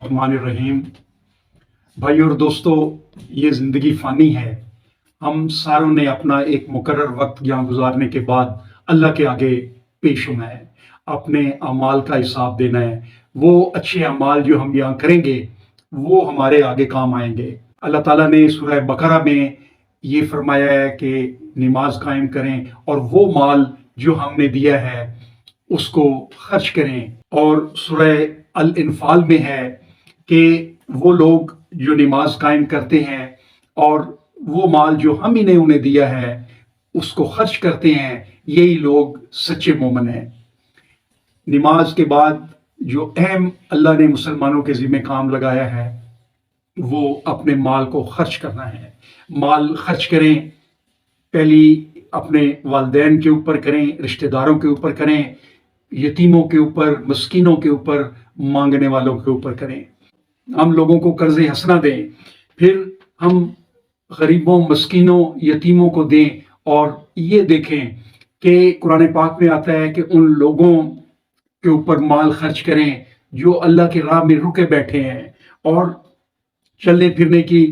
الرحمن الرحیم۔ بھائی اور دوستو، یہ زندگی فانی ہے۔ ہم ساروں نے اپنا ایک مقرر وقت یہاں گزارنے کے بعد اللہ کے آگے پیش ہونا ہے، اپنے اعمال کا حساب دینا ہے۔ وہ اچھے اعمال جو ہم یہاں کریں گے وہ ہمارے آگے کام آئیں گے۔ اللہ تعالیٰ نے سورہ بقرہ میں یہ فرمایا ہے کہ نماز قائم کریں اور وہ مال جو ہم نے دیا ہے اس کو خرچ کریں، اور سورہ الانفال میں ہے کہ وہ لوگ جو نماز قائم کرتے ہیں اور وہ مال جو ہم ہی نے انہیں دیا ہے اس کو خرچ کرتے ہیں، یہی لوگ سچے مومن ہیں۔ نماز کے بعد جو اہم اللہ نے مسلمانوں کے ذمہ کام لگایا ہے وہ اپنے مال کو خرچ کرنا ہے۔ مال خرچ کریں، پہلی اپنے والدین کے اوپر کریں، رشتہ داروں کے اوپر کریں، یتیموں کے اوپر، مسکینوں کے اوپر، مانگنے والوں کے اوپر کریں۔ ہم لوگوں کو قرض حسنہ دیں، پھر ہم غریبوں، مسکینوں، یتیموں کو دیں، اور یہ دیکھیں کہ قرآن پاک میں آتا ہے کہ ان لوگوں کے اوپر مال خرچ کریں جو اللہ کی راہ میں رکے بیٹھے ہیں اور چلنے پھرنے کی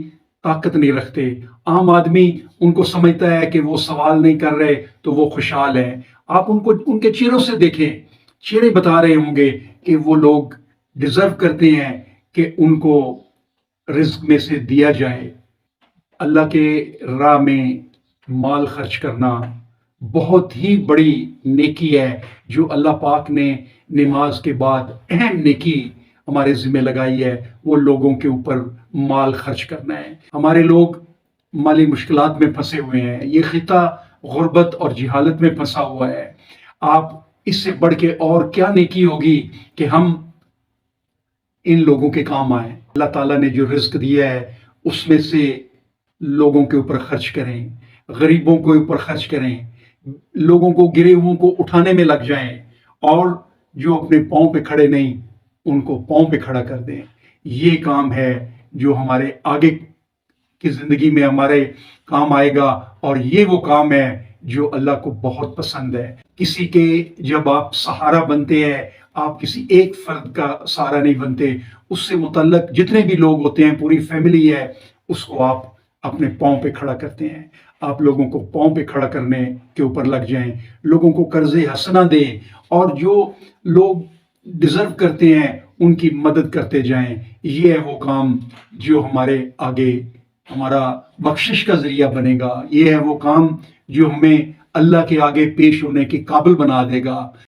طاقت نہیں رکھتے۔ عام آدمی ان کو سمجھتا ہے کہ وہ سوال نہیں کر رہے تو وہ خوشحال ہیں۔ آپ ان کو ان کے چہروں سے دیکھیں، چہرے بتا رہے ہوں گے کہ وہ لوگ ڈیزرو کرتے ہیں کہ ان کو رزق میں سے دیا جائے۔ اللہ کے راہ میں مال خرچ کرنا بہت ہی بڑی نیکی ہے جو اللہ پاک نے نماز کے بعد اہم نیکی ہمارے ذمہ لگائی ہے، وہ لوگوں کے اوپر مال خرچ کرنا ہے۔ ہمارے لوگ مالی مشکلات میں پھنسے ہوئے ہیں، یہ خطہ غربت اور جہالت میں پھنسا ہوا ہے۔ آپ اس سے بڑھ کے اور کیا نیکی ہوگی کہ ہم ان لوگوں کے کام آئیں۔ اللہ تعالیٰ نے جو رزق دیا ہے اس میں سے لوگوں کے اوپر خرچ کریں، غریبوں کے اوپر خرچ کریں، لوگوں کو گرے ہوئوں کو اٹھانے میں لگ جائیں، اور جو اپنے پاؤں پہ کھڑے نہیں ان کو پاؤں پہ کھڑا کر دیں۔ یہ کام ہے جو ہمارے آگے کی زندگی میں ہمارے کام آئے گا، اور یہ وہ کام ہے جو اللہ کو بہت پسند ہے۔ کسی کے جب آپ سہارا بنتے ہیں، آپ کسی ایک فرد کا سہارا نہیں بنتے، اس سے متعلق جتنے بھی لوگ ہوتے ہیں، پوری فیملی ہے، اس کو آپ اپنے پاؤں پہ کھڑا کرتے ہیں۔ آپ لوگوں کو پاؤں پہ کھڑا کرنے کے اوپر لگ جائیں، لوگوں کو قرض حسنہ دیں، اور جو لوگ ڈیزرو کرتے ہیں ان کی مدد کرتے جائیں۔ یہ ہے وہ کام جو ہمارے آگے ہمارا بخشش کا ذریعہ بنے گا۔ یہ ہے وہ کام جو ہمیں اللہ کے آگے پیش ہونے کے قابل بنا دے گا۔